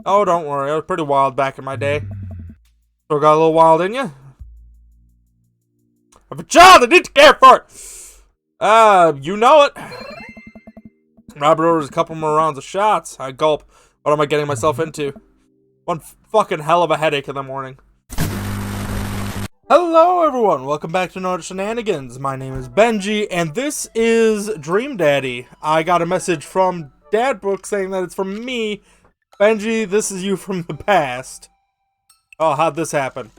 Oh, don't worry. I was pretty wild back in my day. Still got a little wild in you? I have a child I need to care for! You know it. Robert orders a couple more rounds of shots. I gulp. What am I getting myself into? One fucking hell of a headache in the morning. Hello, everyone. Welcome back to another Shenanigans. My name is Benji, and this is Dream Daddy. I got a message from Dadbook saying that it's from me. Benji, this is you from the past. Oh, how'd this happen?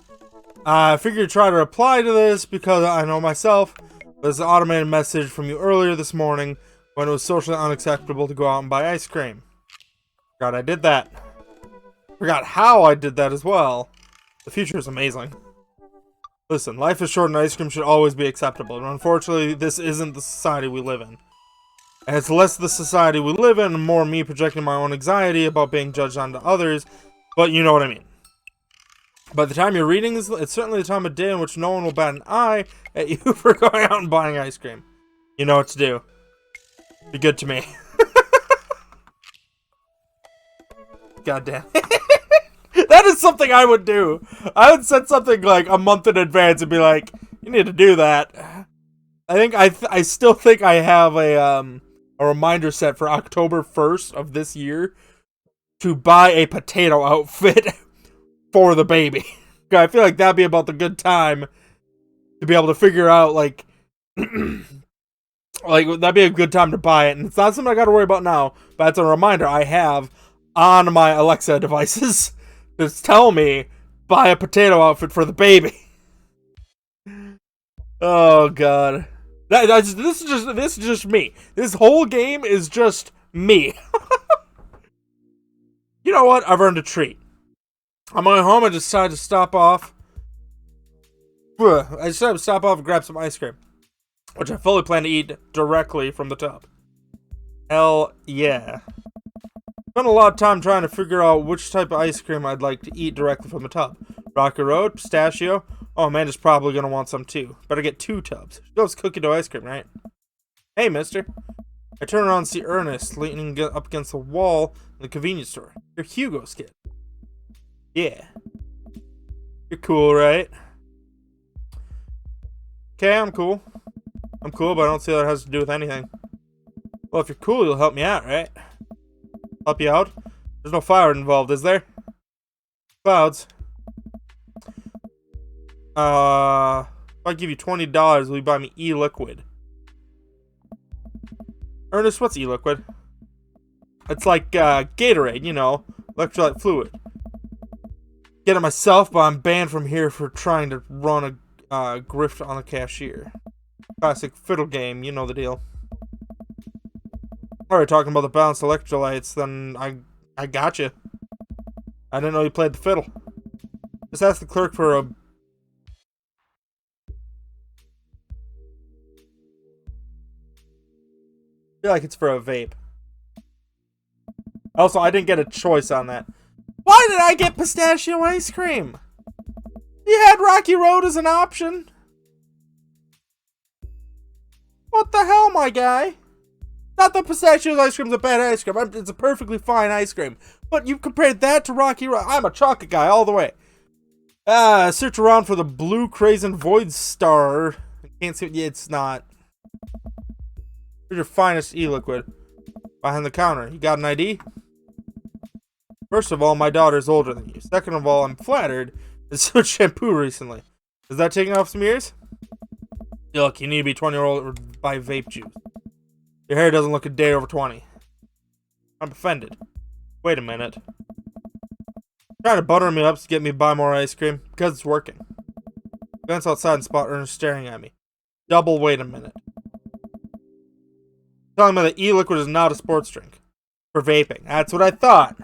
I figured to try to reply to this because I know myself. There's an automated message from you earlier this morning when it was socially unacceptable to go out and buy ice cream. Forgot I did that. Forgot how I did that as well. The future is amazing. Listen, life is short and ice cream should always be acceptable. And unfortunately, this isn't the society we live in. And it's less the society we live in and more me projecting my own anxiety about being judged onto others. But you know what I mean. By the time you're reading this, it's certainly the time of day in which no one will bat an eye at you for going out and buying ice cream. You know what to do. Be good to me. God damn. That is something I would do. I would set something like a month in advance and be like, you need to do that. I still think I have a reminder set for October 1st of this year to buy a potato outfit for the baby. I feel like that'd be about the good time to be able to figure out, like, that'd be a good time to buy it. And it's not something I gotta worry about now, but it's a reminder I have on my Alexa devices to tell me, buy a potato outfit for the baby. Oh, God. This is just me. This whole game is just me. You know what? I've earned a treat. On my way home, I decided to stop off. I decided to stop off and grab some ice cream, which I fully plan to eat directly from the tub. Hell yeah. Spent a lot of time trying to figure out which type of ice cream I'd like to eat directly from the tub. Rocky Road, pistachio. Oh, Amanda's probably going to want some too. Better get 2 tubs. She loves cookie dough ice cream, right? Hey, mister. I turn around and see Ernest leaning up against the wall in the convenience store. You're Hugo's kid. Yeah. You're cool, right? Okay, I'm cool. I'm cool, but I don't see what it has to do with anything. Well, if you're cool, you'll help me out, right? Help you out? There's no fire involved, is there? Clouds. If I give you $20, will you buy me e-liquid? Ernest, what's e-liquid? It's like, Gatorade, you know, electrolyte fluid. Get it myself, but I'm banned from here for trying to run a grift on a cashier. Classic fiddle game, you know the deal. Alright, talking about the balanced electrolytes, then I got you. I didn't know you played the fiddle. Just ask the clerk for a... I feel like it's for a vape. Also, I didn't get a choice on that. Why did I get pistachio ice cream? You had Rocky Road as an option. What the hell, my guy? Not that pistachio ice cream's a bad ice cream. It's a perfectly fine ice cream. But you compared that to Rocky Road. I'm a chocolate guy all the way. Search around for the blue Crazen Void Star. I can't see it. Yeah, it's not. Here's your finest e-liquid. Behind the counter. You got an ID? First of all, my daughter's older than you. Second of all, I'm flattered to switch shampoo recently. Is that taking off some years? Look, you need to be 20 or older to buy vape juice. Your hair doesn't look a day over 20. I'm offended. Wait a minute. Trying to butter me up to get me to buy more ice cream because it's working. Glance outside and spot Ernest staring at me. Double wait a minute. Telling me that e-liquid is not a sports drink. For vaping. That's what I thought.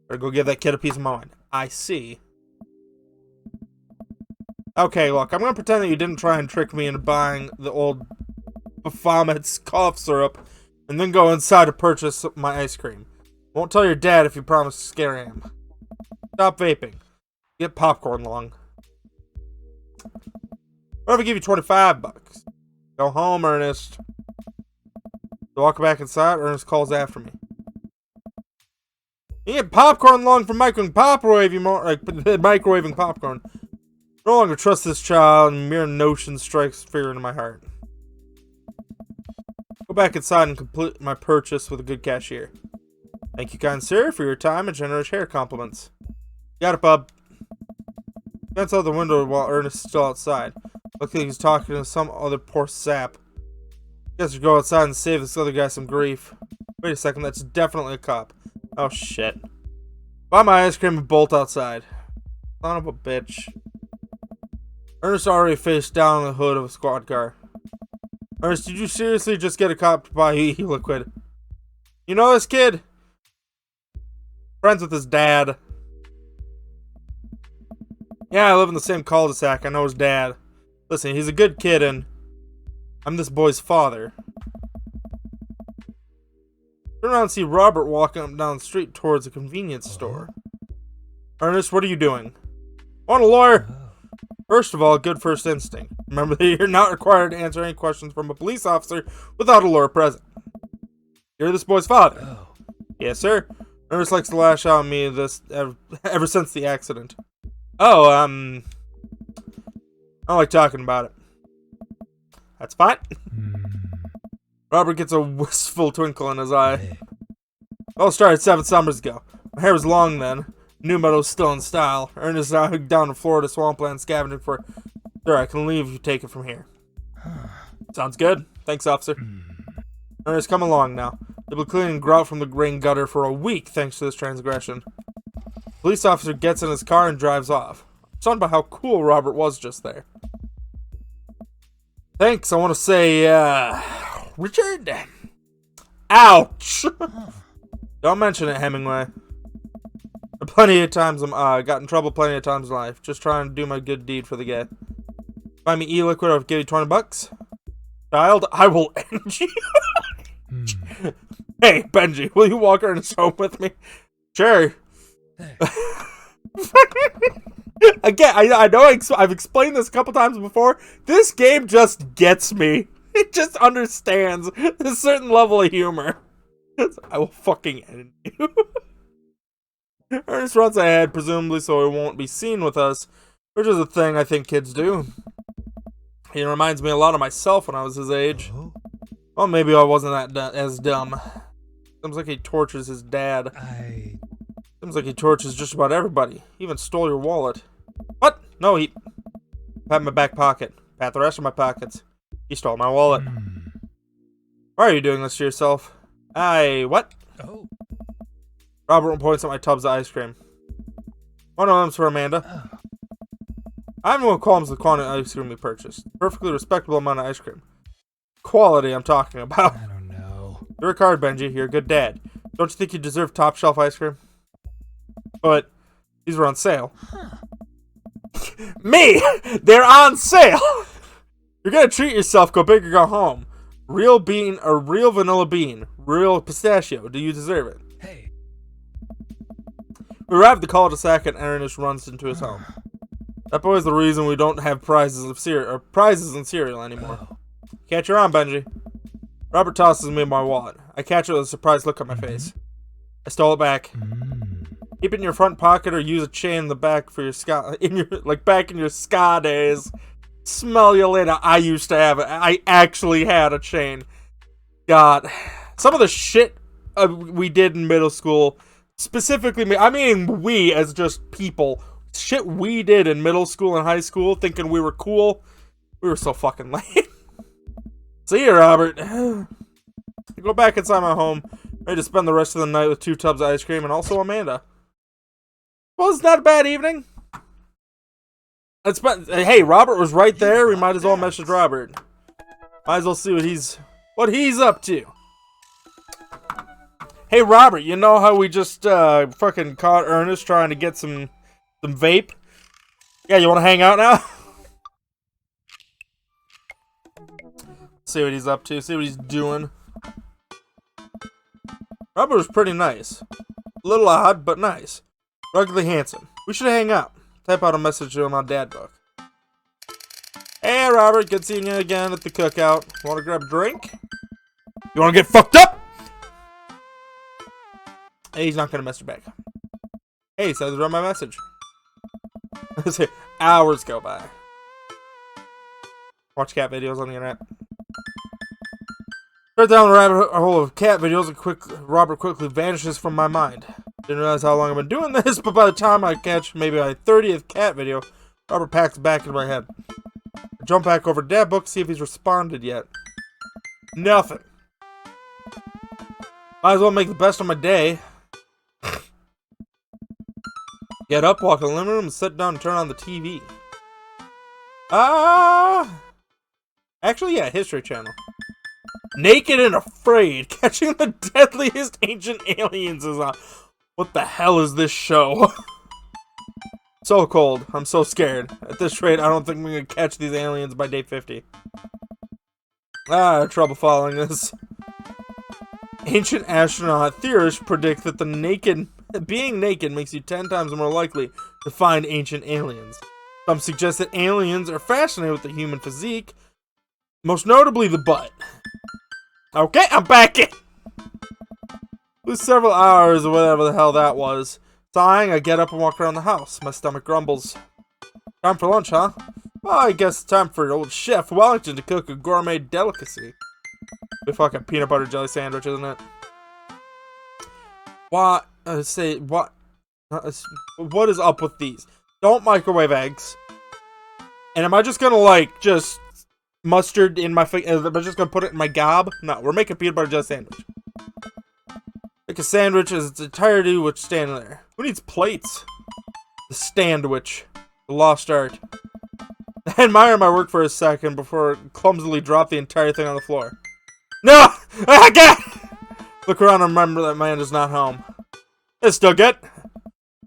Better go give that kid a piece of my mind. I see. Okay, look, I'm gonna pretend that you didn't try and trick me into buying the old Bafomet's cough syrup and then go inside to purchase my ice cream. Won't tell your dad if you promise to scare him. Stop vaping. Get popcorn long. What if I give you $25? Go home, Ernest. To walk back inside, Ernest calls after me. You get popcorn long for microwaving popcorn. No longer trust this child, and mere notion strikes fear into my heart. Go back inside and complete my purchase with a good cashier. Thank you, kind sir, for your time and generous hair compliments. Got it, bub. Glanced out the window while Ernest is still outside. Looks like he's talking to some other poor sap. Guess we go outside and save this other guy some grief. Wait a second, that's definitely a cop. Oh shit. Buy my ice cream and bolt outside. Son of a bitch. Ernest already faced down the hood of a squad car. Ernest, did you seriously just get a cop to buy e-liquid? You know this kid? Friends with his dad. Yeah, I live in the same cul-de-sac. I know his dad. Listen, he's a good kid and I'm this boy's father. Turn around and see Robert walking up down the street towards a convenience store. Ernest, what are you doing? Want a lawyer? First of all, good first instinct. Remember that you're not required to answer any questions from a police officer without a lawyer present. You're this boy's father. Yes, sir. Ernest likes to lash out at me this ever since the accident. Oh, I don't like talking about it. That's fine. Robert gets a wistful twinkle in his eye. All started 7 summers ago. My hair was long then. New metal's still in style. Ernest and I hooked down to Florida swampland scavenging for... Sir, I can leave if you take it from here. Sounds good. Thanks, officer. Ernest, come along now. They'll be cleaning grout from the rain gutter for a week thanks to this transgression. Police officer gets in his car and drives off. I'm stunned by how cool Robert was just there. Thanks, I want to say, Richard? Ouch! Don't mention it, Hemingway. Plenty of times got in trouble plenty of times in life. Just trying to do my good deed for the guy. Buy me e-liquid, I'll give you $20. Child, I will end you. Hey, Benji, will you walk Ernest home with me? Sure. Again, I know I've explained this a couple times before. This game just gets me. It just understands a certain level of humor. I will fucking end you. Ernest runs ahead, presumably so he won't be seen with us, which is a thing I think kids do. He reminds me a lot of myself when I was his age. Well, maybe I wasn't as dumb. Seems like he tortures his dad. Seems like he tortures just about everybody. He even stole your wallet. What? No, he... Pat my back pocket. Pat the rest of my pockets. He stole my wallet. Why are you doing this to yourself? What? Oh. Robert points at my tubs of ice cream. One of them's for Amanda. I'm the one who calls the quantity of ice cream we purchased. Perfectly respectable amount of ice cream. Quality I'm talking about. I don't know. You work hard, Benji. You're a good dad. Don't you think you deserve top shelf ice cream? But these were on sale. Me! They're on sale! You're gonna treat yourself, go big or go home. Real bean or real vanilla bean. Real pistachio. Do you deserve it? Hey. We arrived at the cul-de-sac and Ernest runs into his home. That boy's the reason we don't have prizes in cereal anymore. Catch your arm, Benji. Robert tosses me my wallet. I catch it with a surprised look on my face. I stole it back. Keep it in your front pocket or use a chain in the back for your ska back in your ska days. Smell you later. I used to have it. I actually had a chain. God. Some of the shit we did in middle school, specifically me, I mean we as just people, shit we did in middle school and high school thinking we were cool, we were so fucking lame. See you, Robert. I go back inside my home, ready to spend the rest of the night with 2 tubs of ice cream and also Amanda. Well, it's not a bad evening. Hey, Robert was right there. We might as well message Robert. Might as well see what he's up to. Hey, Robert, you know how we just fucking caught Ernest trying to get some vape? Yeah, you want to hang out now? See what he's up to. See what he's doing. Robert was pretty nice. A little odd, but nice. Ruggedly handsome. We should hang out. Type out a message to him on Dad Book. Hey, Robert. Good seeing you again at the cookout. Want to grab a drink? You want to get fucked up? He's not gonna message back. Hey, he says read my message. Hours go by. Watch cat videos on the internet. Right down the rabbit hole of cat videos, and Robert quickly vanishes from my mind. Didn't realize how long I've been doing this, but by the time I catch maybe my 30th cat video, Robert packs back in my head. I jump back over to Dad Book, see if he's responded yet. Nothing. Might as well make the best of my day. Get up, walk in the living room, and sit down and turn on the TV. Actually, yeah, History Channel. Naked and Afraid, catching the deadliest ancient aliens is on. What the hell is this show? So cold. I'm so scared. At this rate, I don't think we're gonna catch these aliens by day 50. Trouble following this. Ancient astronaut theorists predict that being naked makes you 10 times more likely to find ancient aliens. Some suggest that aliens are fascinated with the human physique, most notably the butt. Okay, I'm back in! Lose several hours or whatever the hell that was. Sighing, I get up and walk around the house. My stomach grumbles. Time for lunch, huh? Well, I guess it's time for old Chef Wellington to cook a gourmet delicacy. The fucking peanut butter jelly sandwich, isn't it? What? What is up with these? Don't microwave eggs. And am I just gonna, like, just mustard in my face? Am I just gonna put it in my gob? No, we're making peanut butter jelly sandwich. Make a sandwich as its entirety which stand there. Who needs plates? The standwich. The lost art. I admire my work for a second before clumsily drop the entire thing on the floor. No! I got it! Look around and remember that man is not home. It's still good.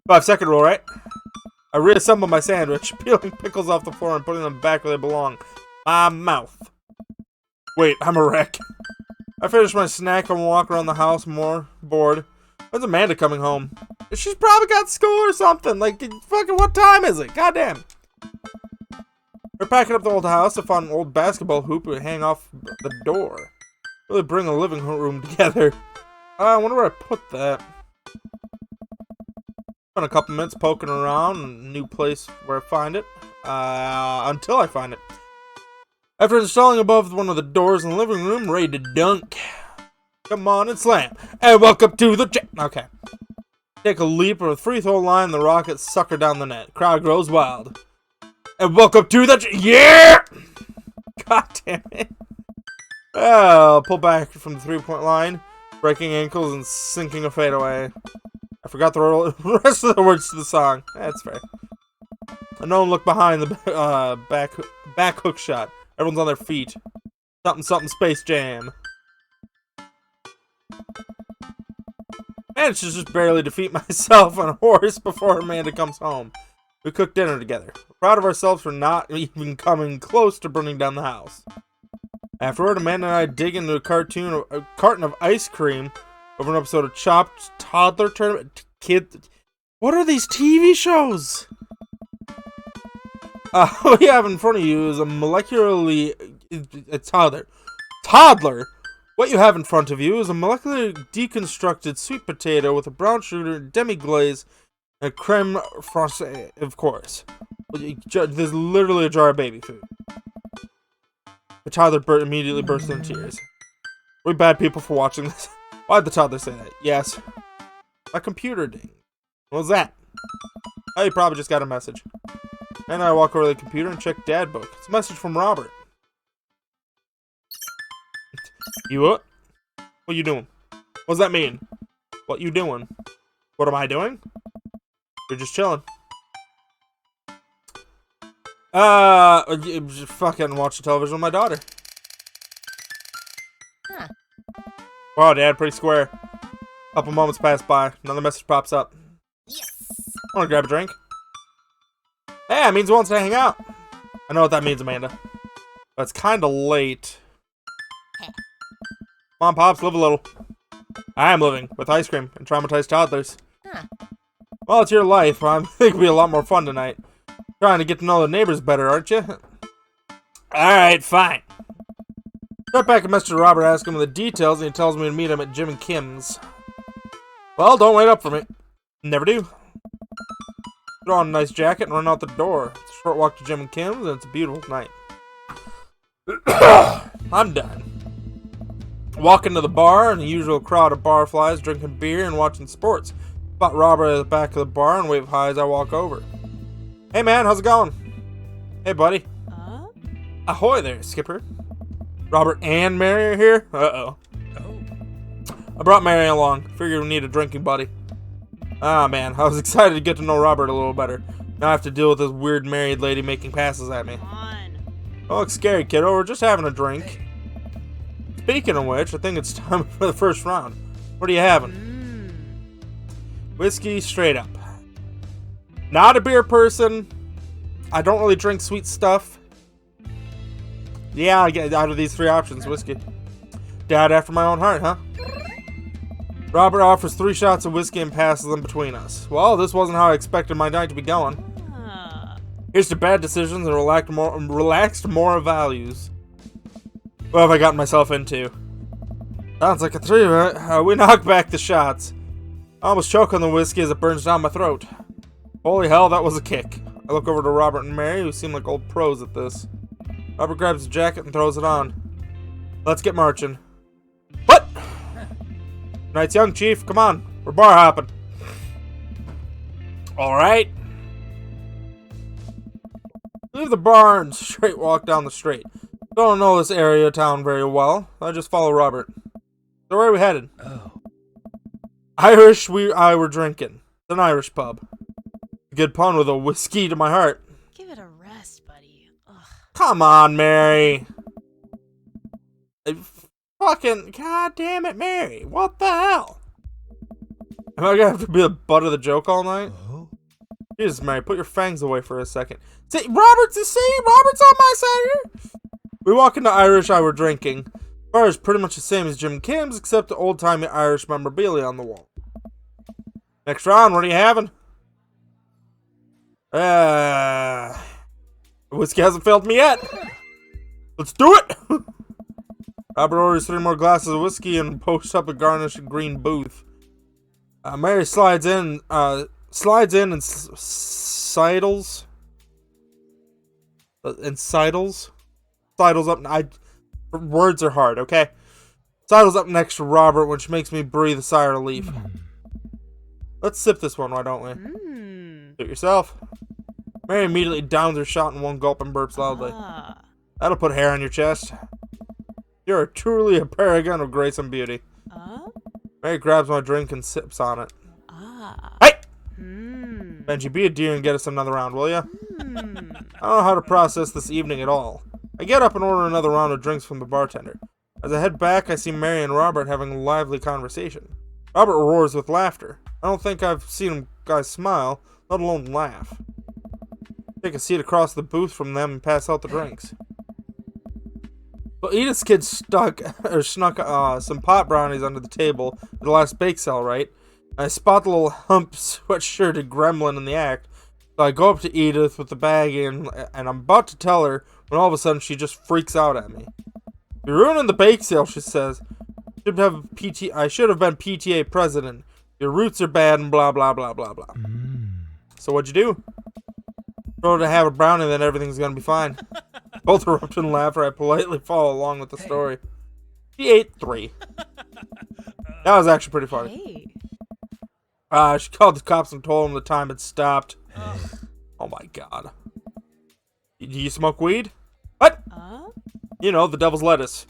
5-second rule, right? I reassemble my sandwich, peeling pickles off the floor and putting them back where they belong. My mouth. Wait, I'm a wreck. I finish my snack and walk around the house more bored. When's Amanda coming home? She's probably got school or something. Like, fucking what time is it? Goddamn. We're packing up the old house. I found an old basketball hoop and hang off the door. Really bring the living room together. I wonder where I put that. Spent a couple minutes poking around in a new place where I find it. Until I find it. After installing above one of the doors in the living room, ready to dunk. Come on and slam. And welcome to the Okay. Take a leap or a free throw line, the rocket sucker down the net. Crowd grows wild. And welcome to the yeah! God damn it. I'll pull back from the 3-point line, breaking ankles and sinking a fadeaway. I forgot the rest of the words to the song. That's fair. And no one looked behind the back hook shot. Everyone's on their feet. Something, something, Space Jam. Managed to just barely defeat myself on a horse before Amanda comes home. We cooked dinner together. We're proud of ourselves for not even coming close to burning down the house. Afterward, Amanda and I dig into a carton of ice cream over an episode of Chopped Toddler Tournament. What are these TV shows? What you have in front of you is a toddler. What you have in front of you is a molecularly deconstructed sweet potato with a brown sugar demi-glaze and a creme fraiche, of course. There's literally a jar of baby food. The toddler immediately burst into tears. We're bad people for watching this. Why'd the toddler say that? Yes. My computer dinged. What was that? Oh, you probably just got a message. And I walk over to the computer and check Dad Book. It's a message from Robert. You up? What you doing? What does that mean? What you doing? What am I doing? You're just chilling. Just fucking watch the television with my daughter. Huh. Wow, Dad, pretty square. Couple moments pass by. Another message pops up. Yes. Wanna grab a drink? Yeah, it means he wants to hang out. I know what that means, Amanda. But it's kinda late. Come on, Pops, live a little. I am living with ice cream and traumatized toddlers. Huh. Well, it's your life. I think it'll be a lot more fun tonight. Trying to get to know the neighbors better, aren't you? Alright, fine. Start back a message to Robert asking him the details, and he tells me to meet him at Jim and Kim's. Well, don't wait up for me. Never do. Put on a nice jacket and run out the door. It's a short walk to Jim and Kim's, and it's a beautiful night. I'm done. Walk into the bar, and the usual crowd of barflies drinking beer and watching sports. Spot Robert at the back of the bar and wave hi as I walk over. Hey man, how's it going? Hey buddy. Ahoy there, Skipper. Robert and Mary are here? Uh-oh. I brought Mary along. Figured we need a drinking buddy. Ah man, I was excited to get to know Robert a little better. Now I have to deal with this weird married lady making passes at me. Don't look scary, kiddo. We're just having a drink. Speaking of which, I think it's time for the first round. What are you having? Whiskey straight up. Not a beer person. I don't really drink sweet stuff. Yeah, I get out of these three options, whiskey. Dad after my own heart, huh? Robert offers 3 shots of whiskey and passes them between us. Well, this wasn't how I expected my night to be going. Here's to bad decisions and relaxed moral values. What have I gotten myself into? Sounds like a 3, right? We knock back the shots. I almost choke on the whiskey as it burns down my throat. Holy hell, that was a kick. I look over to Robert and Mary, who seem like old pros at this. Robert grabs his jacket and throws it on. Let's get marching. What? Night's young, Chief. Come on. We're bar hopping. Alright. Leave the bar and straight walk down the street. Don't know this area of town very well. I just follow Robert. So where are we headed? Irish I were drinking. It's an Irish pub. Good pun with a whiskey to my heart. Give it a rest, buddy. Ugh. Come on, Mary. Fucking god damn it, Mary. What the hell? Am I gonna have to be the butt of the joke all night? Jesus, Mary, put your fangs away for a second. See, Robert's on my side here. We walk into Irish I were drinking. The bar is pretty much the same as Jim Kim's, except the old-timey Irish memorabilia on the wall. Next round, what are you having? Whiskey hasn't failed me yet. Let's do it! Robert orders 3 more glasses of whiskey and posts up a garnished green booth. Mary slides in and sidles. Sidles up. Words are hard, okay? Sidles up next to Robert, which makes me breathe a sigh of relief. Let's sip this one, why don't we? Do it yourself. Mary immediately downs her shot in one gulp and burps loudly. That'll put hair on your chest. You're truly a paragon of grace and beauty. Mary grabs my drink and sips on it. Hey! Benji, be a dear and get us another round, will ya? I don't know how to process this evening at all. I get up and order another round of drinks from the bartender. As I head back, I see Mary and Robert having a lively conversation. Robert roars with laughter. I don't think I've seen him guys smile, let alone laugh. Take a seat across the booth from them and pass out the drinks. Well, Edith's kid snuck some pot brownies under the table at the last bake sale, right? I spot the little hump sweatshirted gremlin in the act, so I go up to Edith with the bag in, and I'm about to tell her when all of a sudden she just freaks out at me. You're ruining the bake sale, she says. I should have been PTA president. Your roots are bad and blah blah blah blah blah. So what'd you do? Told her to have a brownie, then everything's gonna be fine. Both erupt in laughter. I politely follow along with the story. She ate 3. That was actually pretty funny. She called the cops and told them the time had stopped. Oh my god. Do you smoke weed? What? You know, the devil's lettuce.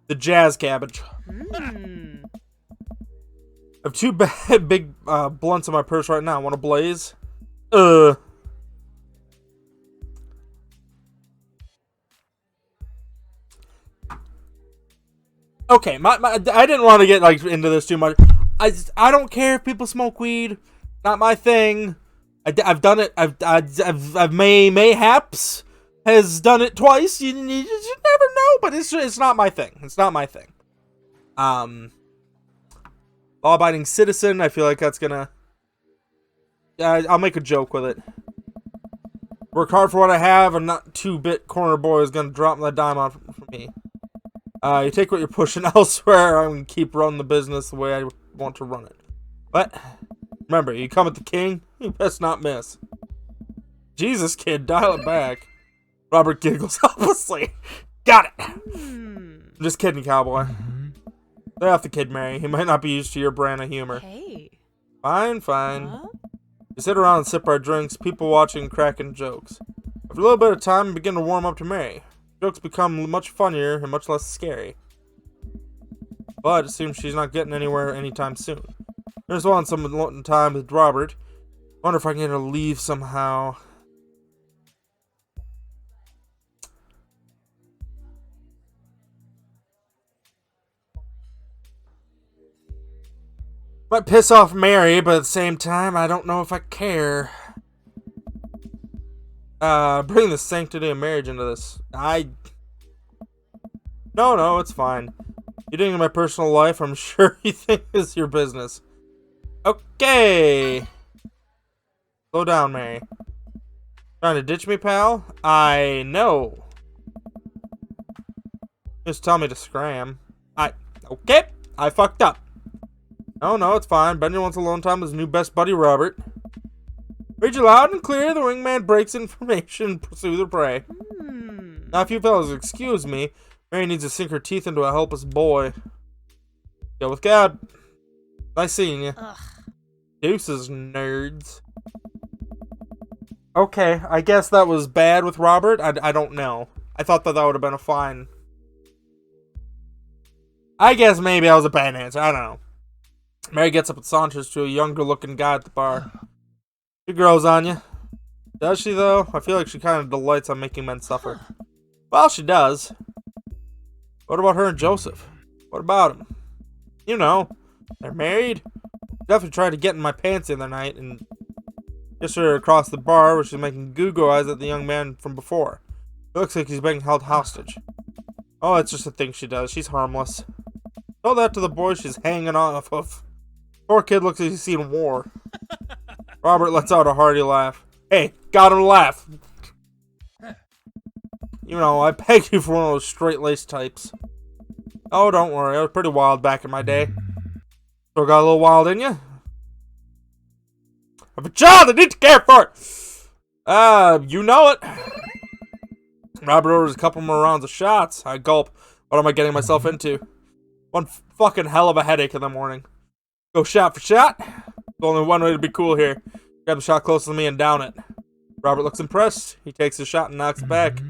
The jazz cabbage. I have 2 big blunts in my purse right now. Want a blaze? Okay, I didn't want to get into this too much. I don't care if people smoke weed. Not my thing. I've done it. I've mayhaps has done it twice. You never know, but it's not my thing. It's not my thing. Law-abiding citizen. I feel like that's gonna. I'll make a joke with it. Work hard for what I have, and not 2-bit corner boy is gonna drop that dime on for me. You take what you're pushing elsewhere. I'm gonna keep running the business the way I want to run it. What? Remember, you come at the king, you best not miss. Jesus, kid, dial it back. Robert giggles helplessly. Got it. I'm just kidding, cowboy. Lay off the kid, Mary. He might not be used to your brand of humor. Hey. Fine, fine. Huh? We sit around and sip our drinks, people watching, cracking jokes. After a little bit of time, we begin to warm up to Mary. Jokes become much funnier and much less scary. But it seems she's not getting anywhere anytime soon. There's one some time with Robert. Wonder if I can get her to leave somehow. Might piss off Mary, but at the same time, I don't know if I care. Bring the sanctity of marriage into this. No, it's fine. You doing in my personal life, I'm sure you think is your business. Okay. Slow down, Mary. Trying to ditch me, pal? I know. Just tell me to scram. Okay. I fucked up. No, it's fine. Benji wants alone time with his new best buddy, Robert. Read you loud and clear, the wingman breaks information and pursue the prey. Now, if you fellas excuse me, Mary needs to sink her teeth into a helpless boy. Go with God. Nice seeing you. Ugh. Deuces, nerds. Okay, I guess that was bad with Robert. I don't know. I thought that would have been a fine. I guess maybe that was a bad answer. I don't know. Mary gets up and saunters to a younger-looking guy at the bar. She grows on you. Does she, though? I feel like she kind of delights on making men suffer. Well, she does. What about her and Joseph? What about him? You know, they're married. Definitely tried to get in my pants the other night and kissed her across the bar where she's making goo-goo eyes at the young man from before. It looks like he's being held hostage. Oh, it's just a thing she does. She's harmless. Tell that to the boy she's hanging off of. Poor kid looks like he's seen war. Robert lets out a hearty laugh. Hey, got him to laugh. You know, I pegged you for one of those straight-laced types. Oh, don't worry. I was pretty wild back in my day. Still got a little wild in you? I have a child I need to care for. You know it. Robert orders a couple more rounds of shots. I gulp. What am I getting myself into? One fucking hell of a headache in the morning. Go shot for shot. There's only one way to be cool here. Grab the shot closest to me and down it. Robert looks impressed. He takes his shot and knocks it back.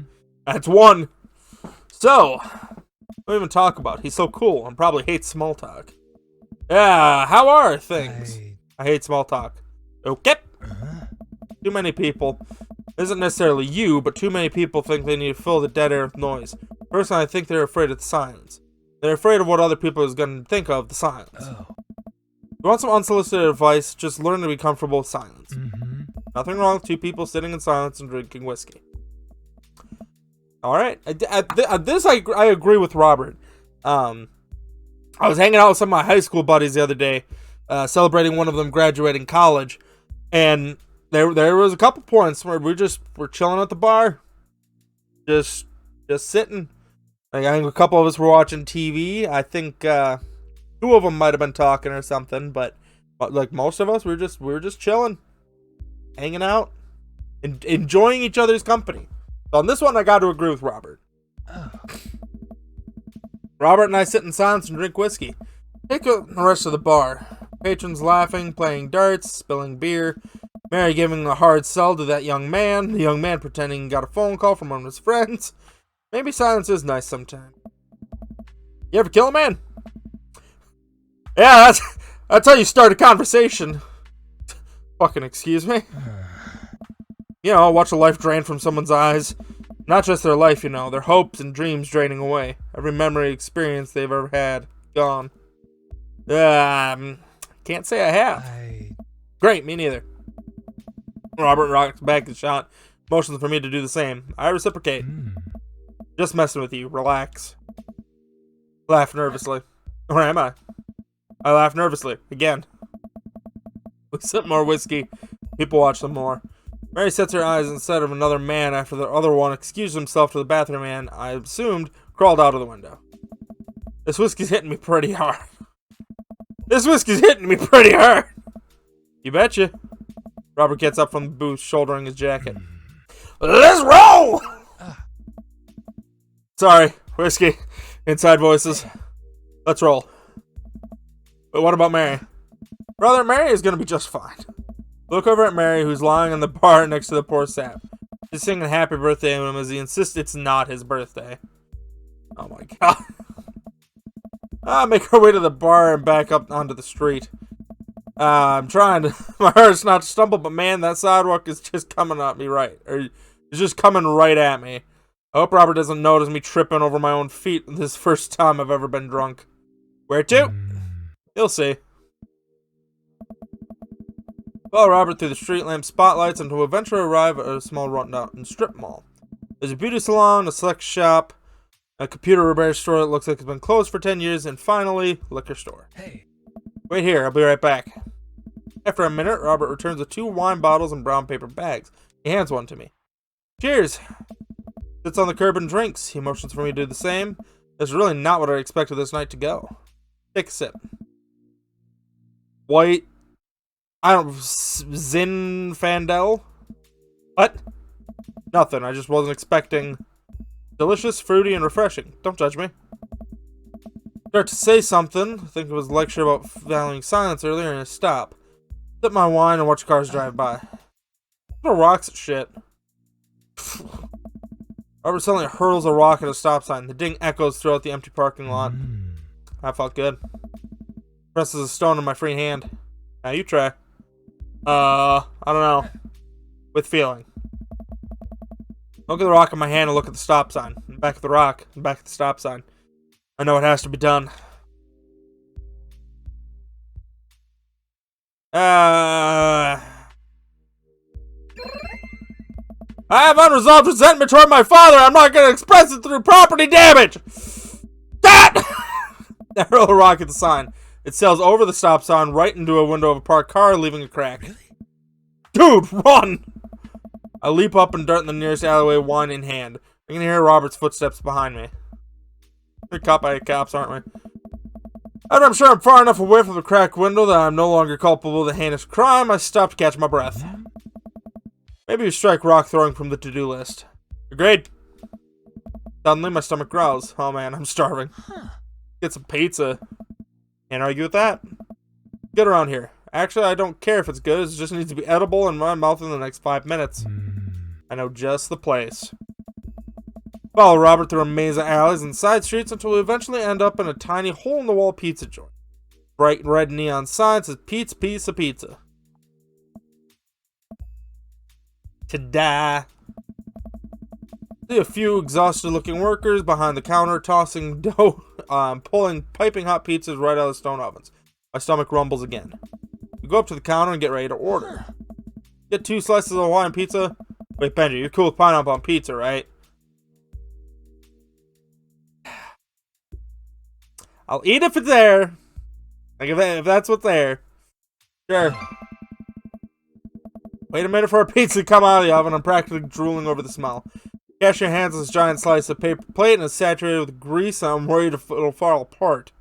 That's one. So, what do we even talk about? He's so cool and probably hates small talk. Yeah, how are things? I hate small talk. Okay. Too many people. Isn't necessarily you, but too many people think they need to fill the dead air with noise. Personally, I think they're afraid of the silence. They're afraid of what other people is going to think of the silence. If you want some unsolicited advice, just learn to be comfortable with silence. Nothing wrong with two people sitting in silence and drinking whiskey. Alright, I agree with Robert. I was hanging out with some of my high school buddies the other day, celebrating one of them graduating college, and there was a couple points where we're chilling at the bar, just sitting. Like, I think a couple of us were watching TV. I think two of them might have been talking or something, but like most of us, we were just chilling, hanging out, and enjoying each other's company. So on this one, I got to agree with Robert. Robert and I sit in silence and drink whiskey. Take the rest of the bar. Patrons laughing, playing darts, spilling beer. Mary giving a hard sell to that young man. The young man pretending he got a phone call from one of his friends. Maybe silence is nice sometime. You ever kill a man? Yeah, that's how you start a conversation. Fucking excuse me. You know, watch a life drain from someone's eyes. Not just their life, you know, their hopes and dreams draining away. Every memory, experience they've ever had, gone. Can't say I have. Great, me neither. Robert rocks back the shot, motions for me to do the same. I reciprocate. Just messing with you. Relax. Laugh nervously. Or am I? I laugh nervously. Again. We sip more whiskey. People watch them more. Mary sets her eyes instead of another man after the other one excused himself to the bathroom and, I assumed, crawled out of the window. This whiskey's hitting me pretty hard. You betcha. Robert gets up from the booth, shouldering his jacket. Let's roll! Sorry, whiskey. Inside voices. Let's roll. But what about Mary? Brother, Mary is gonna be just fine. Look over at Mary, who's lying on the bar next to the poor sap. She's singing happy birthday to him as he insists it's not his birthday. Oh my god. Make her way to the bar and back up onto the street. I'm trying to, my heart's not to stumble, but man, that sidewalk is just coming at me right. Or, it's just coming right at me. I hope Robert doesn't notice me tripping over my own feet this first time I've ever been drunk. Where to? He'll see. Follow Robert through the street lamp spotlights until we eventually arrive at a small rundown strip mall. There's a beauty salon, a select shop, a computer repair store that looks like it's been closed for 10 years, and finally, liquor store. Hey. Wait here, I'll be right back. After a minute, Robert returns with 2 wine bottles and brown paper bags. He hands one to me. Cheers! Sits on the curb and drinks. He motions for me to do the same. That's really not what I expected this night to go. Take a sip. White. Zinfandel? What? Nothing. I just wasn't expecting. Delicious, fruity, and refreshing. Don't judge me. Start to say something. I think it was a lecture about valuing silence earlier, and I stop. Sip my wine and watch cars drive by. Throw rocks at shit. Robert suddenly hurls a rock at a stop sign. The ding echoes throughout the empty parking lot. That felt good. Presses a stone in my free hand. Now you try. I don't know. With feeling. Look at the rock in my hand and look at the stop sign. And back at the rock. And back at the stop sign. I know it has to be done. I have unresolved resentment toward my father. I'm not going to express it through property damage. That! I hurl a rock at the sign. It sails over the stop sign right into a window of a parked car, leaving a crack. Really? Dude, run! I leap up and dart in the nearest alleyway, wine in hand. I can hear Robert's footsteps behind me. We're caught by the cops, aren't we? After I'm sure I'm far enough away from the cracked window that I'm no longer culpable of the heinous crime, I stop to catch my breath. Maybe you strike rock throwing from the to-do list. Agreed. Suddenly, my stomach growls. Oh man, I'm starving. Get some pizza. Can't argue with that. Get around here. Actually, I don't care if it's good. It just needs to be edible in my mouth in the next 5 minutes. I know just the place. Follow Robert through a maze of alleys and side streets until we eventually end up in a tiny hole-in-the-wall pizza joint. Bright red neon sign says Pete's Piece of Pizza. Ta-da! See a few exhausted-looking workers behind the counter tossing dough, pulling piping hot pizzas right out of the stone ovens. My stomach rumbles again. We go up to the counter and get ready to order. Get 2 slices of Hawaiian pizza. Wait, Benji, you're cool with pineapple on pizza, right? I'll eat if it's there. Like if that's what's there. Sure. Wait a minute for a pizza to come out of the oven. I'm practically drooling over the smell. Cashier hands this giant slice of paper plate and it's saturated with grease, and I'm worried it'll fall apart.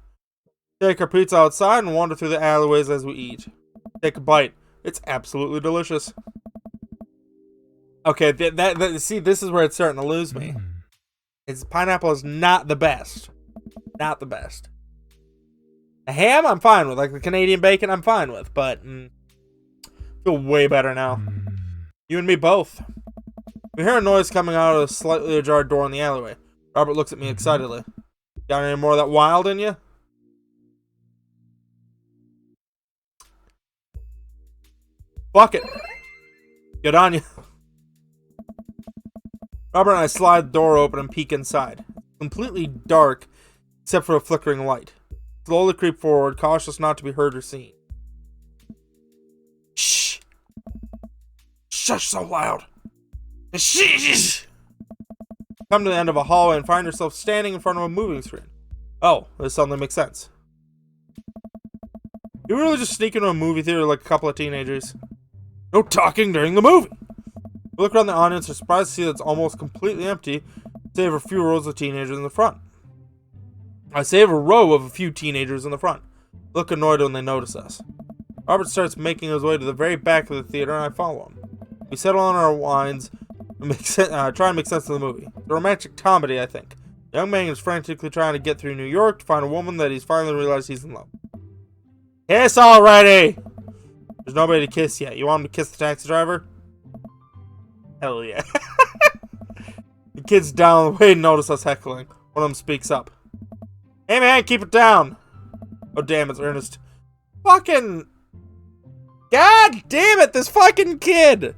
Take our pizza outside and wander through the alleyways as we eat. Take a bite. It's absolutely delicious. Okay, see, this is where it's starting to lose me. Pineapple is not the best. Not the best. The ham, I'm fine with. Like the Canadian bacon, I'm fine with. But, I feel way better now. You and me both. We hear a noise coming out of a slightly ajar door in the alleyway. Robert looks at me excitedly. Got any more of that wild in you? Fuck it. Good on you. Robert and I slide the door open and peek inside. Completely dark, except for a flickering light. Slowly creep forward, cautious not to be heard or seen. Shh! Shush so loud! Shh! Come to the end of a hallway and find yourself standing in front of a moving screen. Oh, this suddenly makes sense. You really just sneak into a movie theater like a couple of teenagers. No talking during the movie! We look around the audience, are surprised to see that it's almost completely empty, save a few rows of teenagers in the front. I save a row of a few teenagers in the front. Look annoyed when they notice us. Robert starts making his way to the very back of the theater, and I follow him. We settle on our wines and try and make sense of the movie. It's a romantic comedy, I think. The young man is frantically trying to get through New York to find a woman that he's finally realized he's in love. Kiss already! There's nobody to kiss yet. You want him to kiss the taxi driver? Hell yeah. The kids down the way notice us heckling. One of them speaks up. Hey man, keep it down! Oh damn, it's Ernest. Fucking... God damn it, this fucking kid!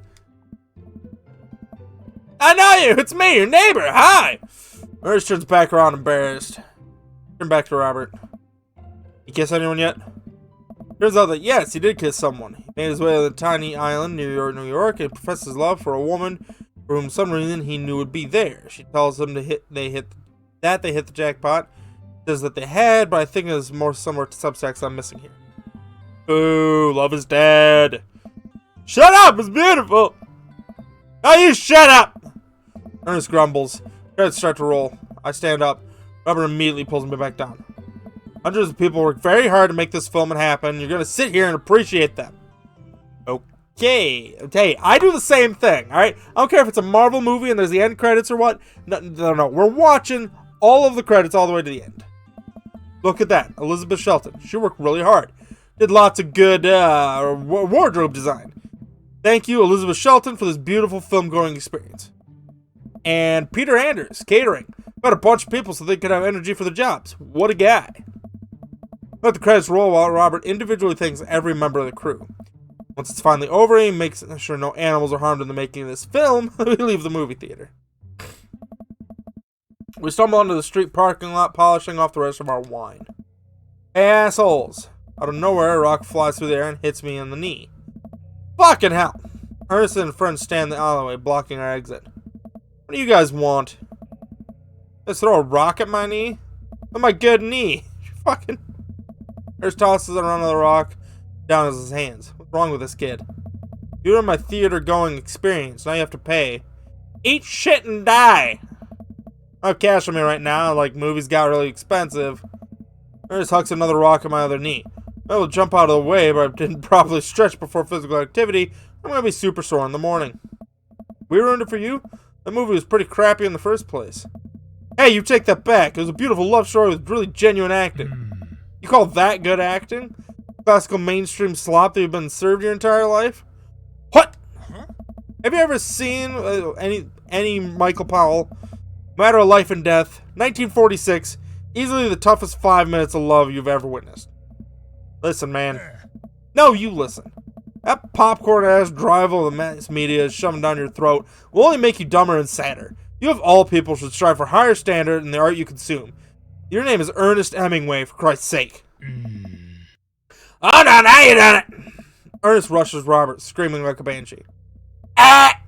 I know you! It's me, your neighbor! Hi! Ernest turns back around embarrassed. Turn back to Robert. You kiss anyone yet? Turns out that yes, he did kiss someone. He made his way to the tiny island near New York and professed his love for a woman for whom some reason he knew would be there. She tells him they hit the jackpot. Says that they had, but I think it's more similar to subtext I'm missing here. Ooh, love is dead. Shut up, it's beautiful. Now you shut up. Ernest grumbles. Credits start to roll. I stand up. Robert immediately pulls me back down. Hundreds of people work very hard to make this film happen. You're gonna sit here and appreciate them. Okay. Okay, I do the same thing, alright? I don't care if it's a Marvel movie and there's the end credits or what. No. We're watching all of the credits all the way to the end. Look at that. Elizabeth Shelton. She worked really hard. Did lots of good wardrobe design. Thank you, Elizabeth Shelton, for this beautiful film-going experience. And Peter Anders, catering. Got a bunch of people so they could have energy for the jobs. What a guy. Let the credits roll while Robert individually thanks every member of the crew. Once it's finally over, he makes sure no animals are harmed in the making of this film. We leave the movie theater. We stumble onto the street parking lot, polishing off the rest of our wine. Hey, assholes. Out of nowhere, a rock flies through the air and hits me in the knee. Fucking hell. Ernest and friends stand in the alleyway, blocking our exit. What do you guys want? Just throw a rock at my knee? At my good knee. Fucking... Ernest tosses another rock down his hands. What's wrong with this kid? You ruined my theater-going experience. Now you have to pay. Eat shit and die! I have cash on me right now, like movies got really expensive. Ernest hucks another rock at my other knee. I will jump out of the way, but I didn't properly stretch before physical activity. I'm gonna be super sore in the morning. We ruined it for you? That movie was pretty crappy in the first place. Hey, you take that back. It was a beautiful love story with really genuine acting. You call that good acting? Classical mainstream slop that you've been served your entire life? What? Have you ever seen any Michael Powell? Matter of Life and Death, 1946, easily the toughest 5 minutes of love you've ever witnessed. Listen, man. No, you listen. That popcorn-ass drivel of the mass media is shoving down your throat will only make you dumber and sadder. You of all people should strive for higher standard in the art you consume. Your name is Ernest Hemingway, for Christ's sake. Oh, no, now you done it! Ernest rushes Robert, screaming like a banshee. Ah!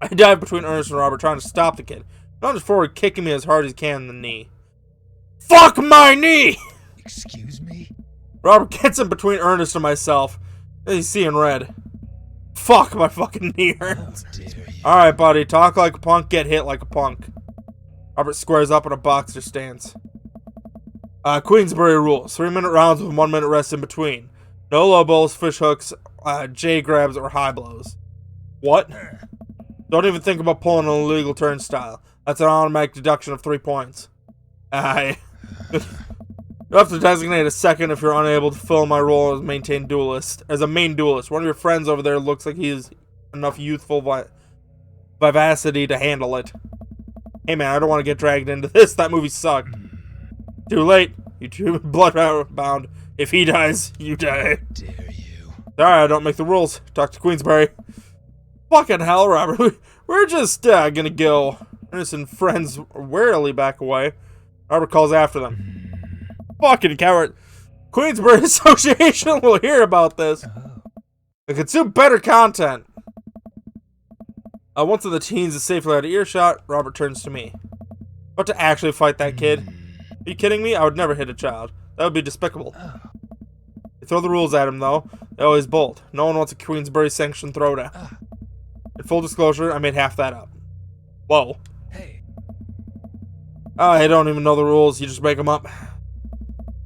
I dive between Ernest and Robert, trying to stop the kid. Lunges forward, kicking me as hard as he can in the knee. Fuck my knee! Excuse me? Robert gets in between Ernest and myself. He's seeing red. Fuck, my fucking knee hurts. Alright, buddy, talk like a punk, get hit like a punk. Robert squares up in a boxer stance. Queensbury rules. 3-minute rounds with 1 minute rest in between. No low blows, fish hooks, J grabs, or high blows. What? Don't even think about pulling an illegal turnstile. That's an automatic deduction of 3 points. You'll have to designate a second if you're unable to fill my role as a main duelist. One of your friends over there looks like he has enough youthful vivacity to handle it. Hey man, I don't want to get dragged into this. That movie sucked. Too late. You too bloodbound. If he dies, you die. Dare you? Sorry, I don't make the rules. Talk to Queensbury. Fucking hell, Robert. We're just gonna go. Ernest and friends warily back away. Robert calls after them. Fucking coward. Queensbury Association will hear about this. They consume better content. Once the teens is safely out of earshot, Robert turns to me. About to actually fight that kid? Are you kidding me? I would never hit a child. That would be despicable. They throw the rules at him, though. They always bolt. No one wants a Queensbury sanctioned throwdown. In full disclosure, I made half that up. Whoa. Hey. I don't even know the rules. You just make them up.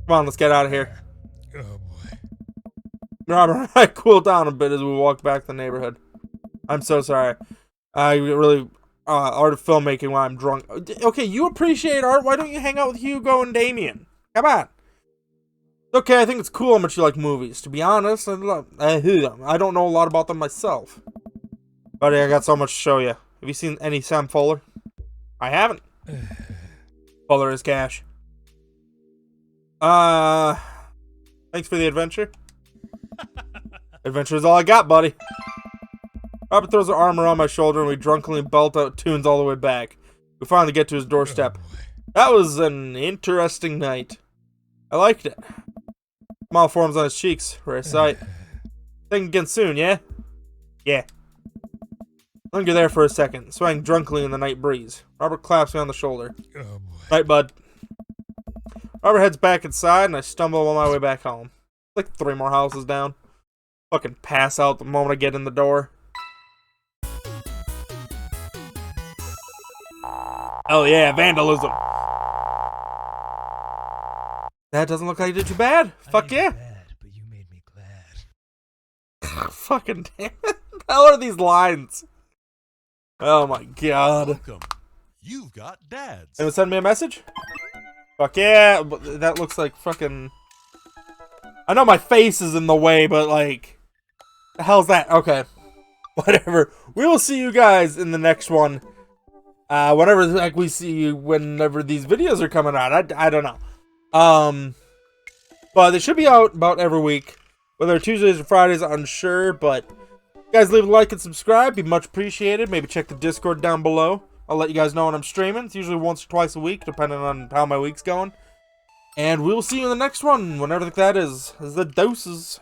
Come on, let's get out of here. Oh boy. Robert and I cooled down a bit as we walked back the neighborhood. I'm so sorry. I really art of filmmaking while I'm drunk. Okay, you appreciate art. Why don't you hang out with Hugo and Damien? Come on. Okay, I think it's cool how much you like movies. To be honest, I don't know a lot about them myself. Buddy, I got so much to show you. Have you seen any Sam Fuller? I haven't. Fuller is cash. Thanks for the adventure. Adventure is all I got, buddy. Robert throws her arm around my shoulder and we drunkenly belt out tunes all the way back. We finally get to his doorstep. That was an interesting night. I liked it. Smile forms on his cheeks. Rare sight. Think again soon, yeah? Yeah. Linger there for a second, swaying drunkenly in the night breeze. Robert claps me on the shoulder. Night, bud. Robert heads back inside and I stumble on my way back home. Like 3 more houses down. Fucking pass out the moment I get in the door. Oh yeah, vandalism. That doesn't look like you did too bad. Fuck yeah. Bad, but you made me glad. Fucking damn it. What the hell are these lines? Oh my god. Welcome. You've got dads. Anyone send me a message? Fuck yeah. But that looks like fucking... I know my face is in the way, but like... The hell's that? Okay. Whatever. We will see you guys in the next one. Whenever like we see you, whenever these videos are coming out. I don't know. But they should be out about every week. Whether Tuesdays or Fridays, I'm unsure. But guys, leave a like and subscribe. Be much appreciated. Maybe check the Discord down below. I'll let you guys know when I'm streaming. It's usually once or twice a week, depending on how my week's going. And we'll see you in the next one, whenever that is. The doses.